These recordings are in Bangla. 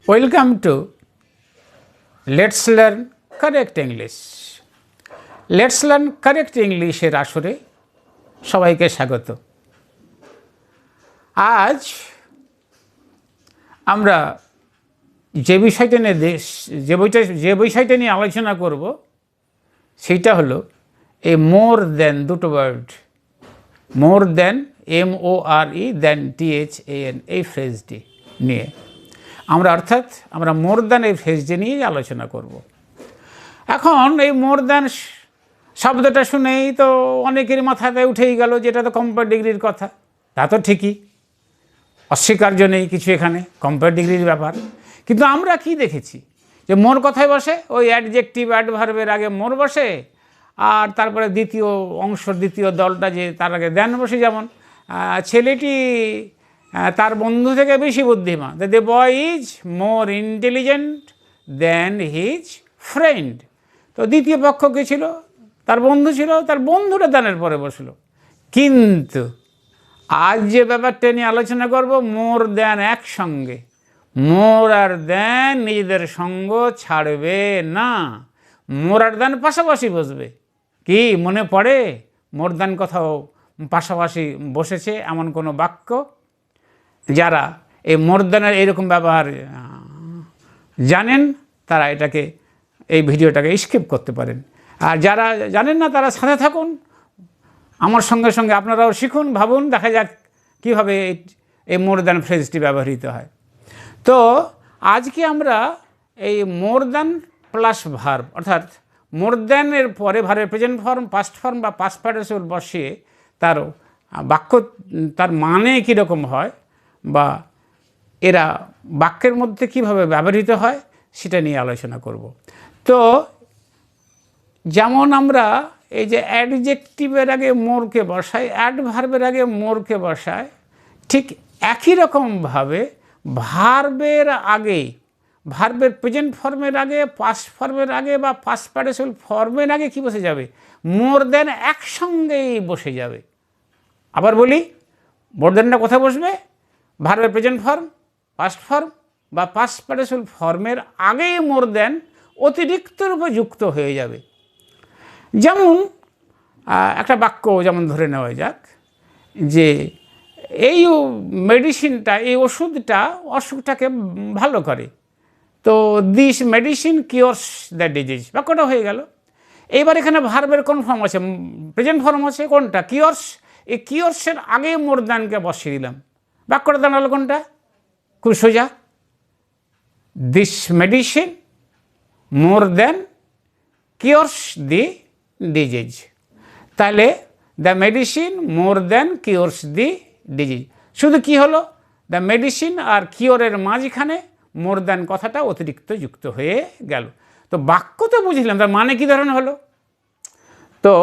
Welcome to let's learn correct English. Let's learn correct ইংলিশের আসরে সবাইকে স্বাগত। আজ আমরা যে বিষয়টা নিয়ে আলোচনা করব সেইটা হলো এ মোর দেন, দুটো ওয়ার্ড, মোর দেন MORE দেন THAN, এই ফ্রেজটি নিয়ে আমরা মোর দ্যান এই ফ্রেজটি নিয়ে আলোচনা করব। এখন এই মোর দ্যান শব্দটা শুনেই তো অনেকের মাথাতে উঠেই গেল যে এটা তো কম্পেয়ার ডিগ্রির কথা। তা তো ঠিকই, অস্বীকার্য নেই কিছু, এখানে কম্পেয়ার ডিগ্রির ব্যাপার। কিন্তু আমরা কি দেখেছি যে মোর কথায় বসে ওই অ্যাডজেক্টিভ অ্যাডভার্বের আগে মোর বসে, আর তারপরে দ্বিতীয় দলটা যে তার আগে দেন বসে। যেমন ছেলেটি তার বন্ধু থেকে বেশি বুদ্ধিমান, the boy is more intelligent then his friend. তো দ্বিতীয় পক্ষ কে ছিল? তার বন্ধু ছিল, তার বন্ধুটা দানের পরে বসলো। কিন্তু আজ যে ব্যাপারটা নিয়ে আলোচনা করব, মোর দেন একসঙ্গে, মোর আর দেন নিজেদের সঙ্গ ছাড়বে না, মোর আর দেন পাশাপাশি বসবে। কি মনে পড়ে মোর দেন কোথাও পাশাপাশি বসেছে এমন কোনো বাক্য? যারা এই মোর দেনের এইরকম ব্যবহার জানেন তারা এই ভিডিওটাকে স্কিপ করতে পারেন, আর যারা জানেন না তারা সাথে থাকুন, আমার সঙ্গে সঙ্গে আপনারাও শিখুন, ভাবুন, দেখা যাক কীভাবে এই মোর দ্যান ফ্রেজটি ব্যবহৃত হয়। তো আজকে আমরা এই মোর দ্যান প্লাস ভার্ব, অর্থাৎ মোর দ্যানের পরে ভার্বের প্রেজেন্ট ফর্ম, পাস্ট ফর্ম বা পাস্ট পার্টিসিপল বসিয়ে তার বাক্য, তার মানে কীরকম হয় বা এরা বাক্যের মধ্যে কীভাবে ব্যবহৃত হয় সেটা নিয়ে আলোচনা করব। তো যেমন আমরা এই যে অ্যাডজেক্টিভের আগে মোরকে বসাই, অ্যাডভার্বের আগে মোরকে বসায়, ঠিক একই রকমভাবে ভার্বের আগে, ভার্বের প্রেজেন্ট ফর্মের আগে, পাস্ট ফর্মের আগে বা পাস্ট পার্টিসিপল ফর্মের আগে কি বসে যাবে? মোর দেন একসঙ্গেই বসে যাবে। আবার বলি, মোর দেনটা কোথায় বসবে? ভার্বের প্রেজেন্ট ফর্ম, পাস্ট ফর্ম বা পাস্ট পার্টিসিপল ফর্মের আগেই মোর দেন অতিরিক্ত রূপে যুক্ত হয়ে যাবে। যেমন একটা বাক্য যেমন ধরে নেওয়া যাক যে এই মেডিসিনটা, এই ওষুধটা অসুখটাকে ভালো করে, তো this medicine cures the disease, বাক্যটা হয়ে গেল। এইবার এখানে ভার্বের কোন ফর্ম আছে? প্রেজেন্ট ফর্ম আছে। কোনটা? কিওরস। এই কিওরসের আগে মোর দ্যানকে বসিয়ে দিলাম, বাক্যটা দাঁড়ালো কোনটা? খুব সোজা, this medicine more than cures the disease. তাহলে the medicine more than cures the disease. শুধু কি হলো? দ্য মেডিসিন আর কিওরের মাঝখানে মোর দ্যান কথাটা অতিরিক্ত যুক্ত হয়ে গেল। তো বাক্য তো বুঝলাম, তার মানে কী ধরনের হলো? তো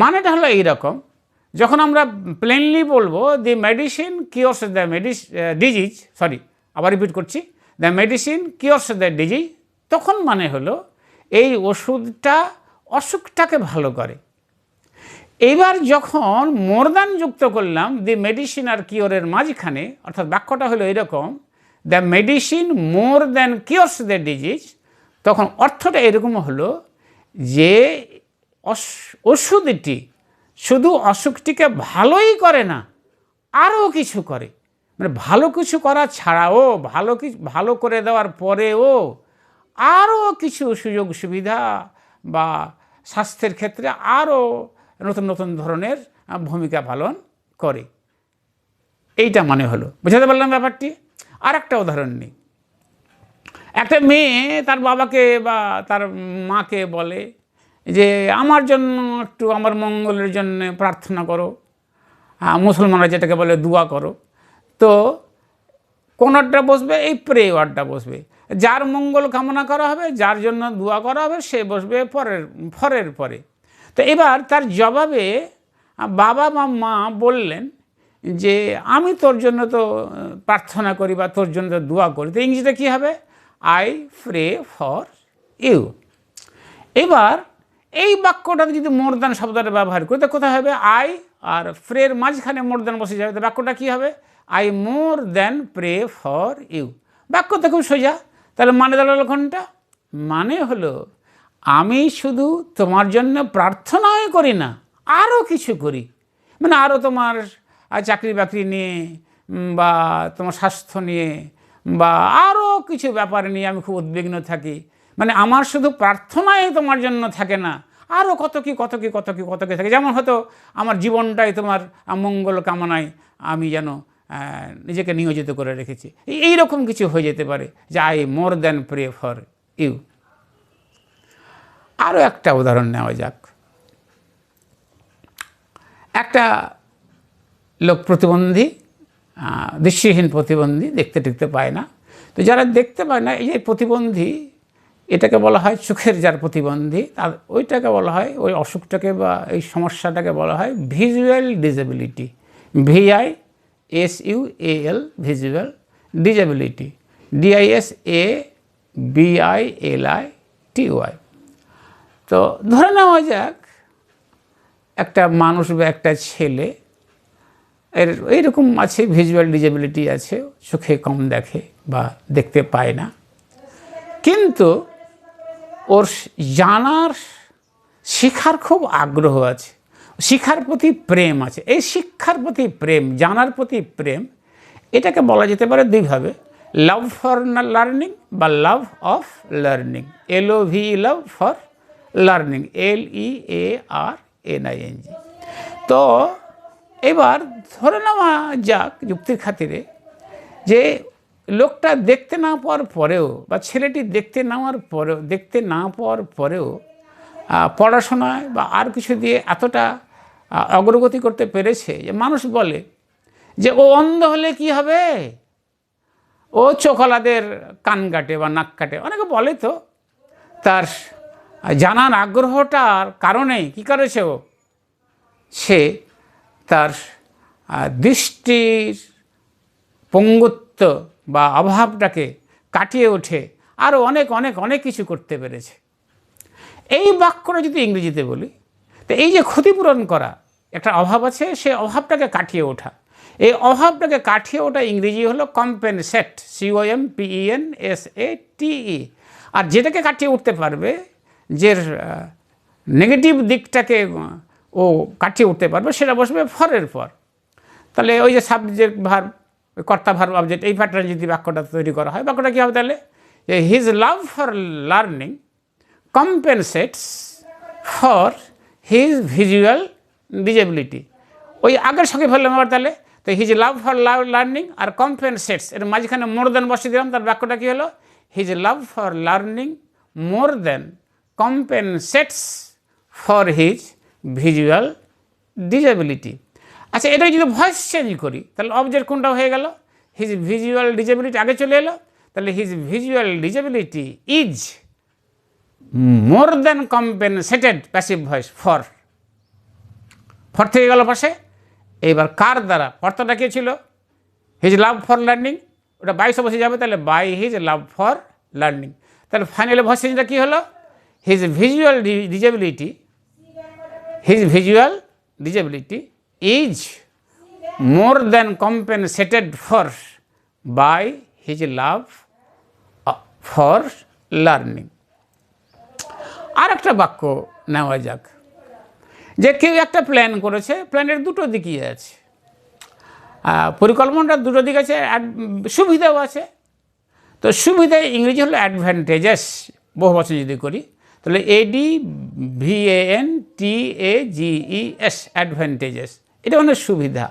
মানেটা হলো এইরকম, যখন আমরা প্লেনলি বলবো দি মেডিসিন কিওরস দ্য ডিজিজ, আবার রিপিট করছি, the medicine cures the disease, তখন মানে হলো এই ওষুধটা অসুখটাকে ভালো করে। এইবার যখন মোর দ্যান যুক্ত করলাম দি মেডিসিন আর কিওরের মাঝখানে, অর্থাৎ বাক্যটা হলো এরকম, the medicine more than cures the disease, তখন অর্থটা এরকম হলো যে ওষুধটি শুধু অসুখটিকে ভালোই করে না, আরও কিছু করে। মানে ভালো কিছু করা ছাড়াও, ভালো করে দেওয়ার পরেও আরও কিছু সুযোগ সুবিধা বা স্বাস্থ্যের ক্ষেত্রে আরও নতুন নতুন ধরনের ভূমিকা পালন করে। এইটা মানে হলো, বুঝাতে পারলাম ব্যাপারটি। আর একটা উদাহরণ নিই। একটা মেয়ে তার বাবাকে বা তার মাকে বলে যে আমার জন্য একটু, আমার মঙ্গলের জন্য প্রার্থনা করো, মুসলমানরা যেটাকে বলে দুয়া করো। তো কোন ওয়ার্ডটা বসবে? এই প্রে ওয়ার্ডটা বসবে। যার মঙ্গল কামনা করা হবে, যার জন্য দোয়া করা হবে, সে বসবে ফরের পরে। তো এবার তার জবাবে বাবা বা মা বললেন যে আমি তোর জন্য তো প্রার্থনা করি বা তোর জন্য তো দোয়া করি। তো ইংরেজিতে কী হবে? I pray for you. এবার এই বাক্যটাতে যদি মোর দ্যান শব্দটা ব্যবহার করি, তো কোথায় হবে? আই আর প্রের মাঝখানে মোর দ্যান বসে যাবে। তো বাক্যটা কী হবে? I more than pray for you. বাক্য তো খুব সোজা, তাহলে মানে দাঁড়ালো কোনটা? মানে হলো আমি শুধু তোমার জন্য প্রার্থনাই করি না, আরও কিছু করি। মানে আরও তোমার চাকরি বাকরি নিয়ে বা তোমার স্বাস্থ্য নিয়ে বা আরও কিছু ব্যাপার নিয়ে আমি খুব উদ্বিগ্ন থাকি। মানে আমার শুধু প্রার্থনাই তোমার জন্য থাকে না, আরও কত কি থাকে। যেমন হয়তো আমার জীবনটাই তোমার মঙ্গল কামনায় আমি যেন নিজেকে নিয়োজিত করে রেখেছি, এই রকম কিছু হয়ে যেতে পারে যে I more than pray for you. আরও একটা উদাহরণ নেওয়া যাক। একটা লোক প্রতিবন্ধী, দৃষ্টিহীন প্রতিবন্ধী, দেখতে টেকতে পায় না। তো যারা দেখতে পায় না, এই যে প্রতিবন্ধী, এটাকে বলা হয় চোখের যার প্রতিবন্ধী, তার ওইটাকে বলা হয়, ওই অসুখটাকে বা এই সমস্যাটাকে বলা হয় visual disability, VISUAL, visual disability, DISABILITY। তো ধরে নেওয়া যাক একটা মানুষ বা একটা ছেলে এর এইরকম আছে, ভিজুয়াল ডিসেবিলিটি আছে, চোখে কম দেখে বা দেখতে পায় না, কিন্তু ওর জানার শিক্ষার খুব আগ্রহ আছে, শিক্ষার প্রতি প্রেম আছে। এই শিক্ষার প্রতি প্রেম, জানার প্রতি প্রেম, এটাকে বলা যেতে পারে দুইভাবে, লাভ ফর লার্নিং বা love of learning, LOV, love for learning, LEARNING। তো এবার ধরে নেওয়া যাক যুক্তির খাতিরে যে লোকটা দেখতে না পাওয়ার পরেও বা ছেলেটি দেখতে না পাওয়ার পরেও পড়াশোনায় বা আর কিছু দিয়ে এতটা অগ্রগতি করতে পেরেছে যে মানুষ বলে যে ও অন্ধ হলে কি হবে, ও চোখলাদের কান কাটে বা নাক কাটে। অনেকে বলে তো তার জানার আগ্রহটার কারণেই কী করেছে, সে তার দৃষ্টির পঙ্গুত্ব বা অভাবটাকে কাটিয়ে ওঠে আরও অনেক কিছু করতে পেরেছে। এই বাক্যটা যদি ইংরেজিতে বলি, তো এই যে ক্ষতিপূরণ করা, একটা অভাব আছে, সে অভাবটাকে কাটিয়ে ওঠা, এই অভাবটাকে কাটিয়ে ওঠা ইংরেজি হলো কম্পেনসেট, COMPENSATE। আর যেটাকে কাটিয়ে উঠতে পারবে, যে নেগেটিভ দিকটাকে ও কাটিয়ে উঠতে পারবে, সেটা বসবে ফরের পর। তাহলে ওই যে সাবজেক্ট ভার্ব, কর্তা ভার্ব অবজেক্ট, এই প্যাটার্নে যদি বাক্যটা তৈরি করা হয়, বাক্যটা কী হবে তাহলে, যে his love for learning compensates for his visual disability. ওই আগের সঙ্গে ফেললাম আবার, তাহলে তো হিজ লাভ ফর লার্নিং আর কম্পেনসেটস, এর মাঝখানে মোর দেন বসিয়ে দিলাম, তার বাক্যটা কী হলো, his love for learning more than compensates for his visual disability. আচ্ছা, এটাই যদি ভয়েস চেঞ্জ করি, তাহলে অবজেক্ট কোনটা হয়ে গেল, হিজ ভিজুয়াল ডিসেবিলিটি আগে চলে এলো, তাহলে his visual disability is more than compensated, passive voice, for থেকে গেল পাশে। এইবার কার দ্বারা, কর্তাটা কে ছিল, হিজ লাভ ফর লার্নিং, ওটা বাইশে বসে যাবে, তাহলে by his love for learning. তাহলে ফাইনালি ভয়েস চেঞ্জটা কী হলো, his visual disability is more than compensated for by his love for learning. আর একটা বাক্য নেওয়া যাক, যে কেউ একটা প্ল্যান করেছে, প্ল্যানের দুটো দিকই আছে, পরিকল্পনাটার দুটো দিক আছে, সুবিধাও আছে। তো সুবিধা ইংরেজি হলো অ্যাডভান্টেজেস, বহু বছর যদি করি, তাহলে ADVANTAGES, অ্যাডভান্টেজেস, এটা মানে সুবিধা।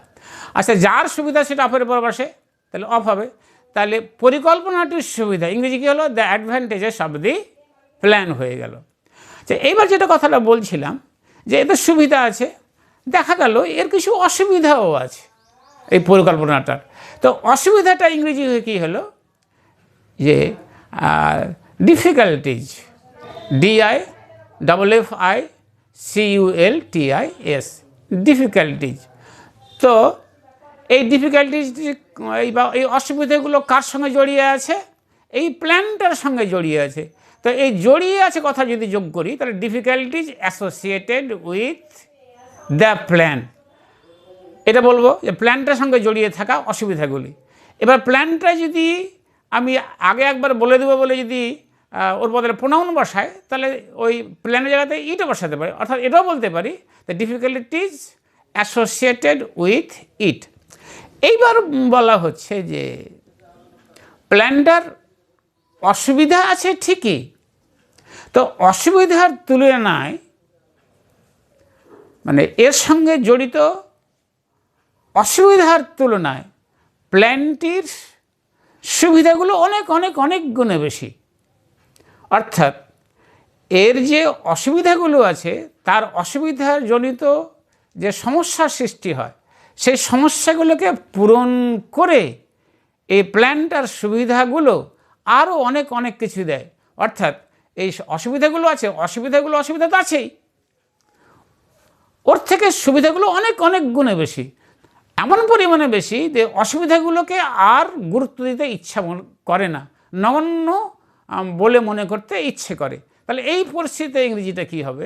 আচ্ছা, যার সুবিধা সেটা অফের পর বসে, তাহলে অফ হবে। তাহলে পরিকল্পনাটির সুবিধা ইংরেজি কী হলো, the advantages of the plan হয়ে গেল। আচ্ছা, এইবার যেটা কথাটা বলছিলাম, যে এদের সুবিধা আছে, দেখা গেল এর কিছু অসুবিধাও আছে এই পরিকল্পনাটার। তো অসুবিধাটা ইংরেজি হয়ে কী হলো, যে ডিফিকাল্টিজ, DIFFICULTIS, ডিফিকাল্টিজ। তো এই ডিফিকাল্টিজ, এই অসুবিধাগুলো কার সঙ্গে জড়িয়ে আছে, এই প্ল্যানটার সঙ্গে জড়িয়ে আছে। তো এই জড়িয়ে আছে কথা যদি যোগ করি, তাহলে difficulties associated with the plan, এটা বলবো যে প্ল্যানটার সঙ্গে জড়িয়ে থাকা অসুবিধাগুলি। এবার প্ল্যানটা যদি আমি আগে একবার বলে দেবো বলে যদি ওর বদলে প্রোনাউন বসায় তাহলে ওই প্ল্যানের জায়গাতে ইটও বসাতে পারি, অর্থাৎ এটাও বলতে পারি the difficulties associated with it. এইবার বলা হচ্ছে যে প্ল্যানটার অসুবিধা আছে ঠিকই, তো অসুবিধার তুলনায় মানে এর সঙ্গে জড়িত অসুবিধার তুলনায় প্ল্যানটির সুবিধাগুলো অনেক অনেক অনেক গুণে বেশি। অর্থাৎ এর যে অসুবিধাগুলো আছে তার অসুবিধার জনিত যে সমস্যার সৃষ্টি হয় সেই সমস্যাগুলোকে পূরণ করে এই প্ল্যানটার সুবিধাগুলো আরও অনেক অনেক কিছু দেয়। অর্থাৎ এই অসুবিধাগুলো আছে, অসুবিধা তো আছেই, ওর থেকে সুবিধাগুলো অনেক অনেক গুণে বেশি, এমন পরিমাণে বেশি যে অসুবিধাগুলোকে আর গুরুত্ব দিতে ইচ্ছা করে না, নগণ্য বলে মনে করতে ইচ্ছে করে। তাহলে এই পরিস্থিতিতে ইংরেজিটা কী হবে?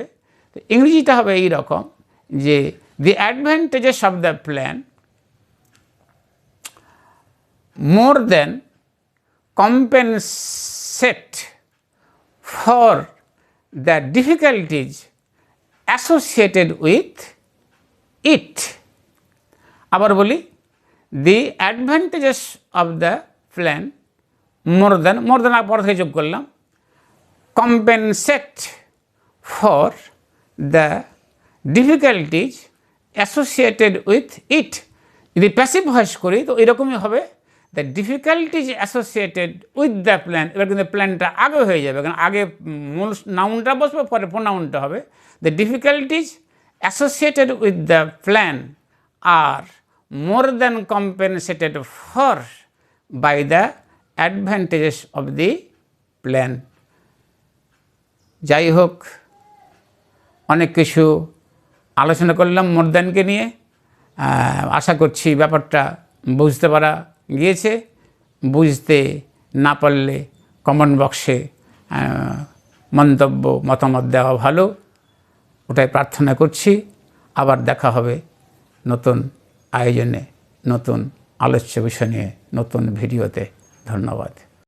তো ইংরেজিটা হবে এই রকম যে the advantages of the plan more than compensate for the difficulties associated with it. আবার বলি, the advantages of the plan more than পর থেকে যোগ করলাম compensate for the difficulties associated with it। যদি প্যাসিভ ভয়েস করি তো এরকমই হবে, the difficulties associated with the plan. এবার কিন্তু প্ল্যানটা আগে হয়ে যাবে, কারণ আগে মূল নাউনটা বসবে, পরে প্রোনাউনটা হবে। The difficulties associated with the plan are more than compensated for by the advantages of the plan. যাই হোক, অনেক কিছু আলোচনা করলাম মোর দ্যানকে নিয়ে। আশা করছি ব্যাপারটা বুঝতে পারা গিয়েছে। বুঝতে না পারলে কমেন্ট বক্সে মতামত দেওয়া ভালো, ওটাই প্রার্থনা করছি। আবার দেখা হবে নতুন আয়োজনে, নতুন আলোচ্য বিষয় নিয়ে, নতুন ভিডিওতে। ধন্যবাদ।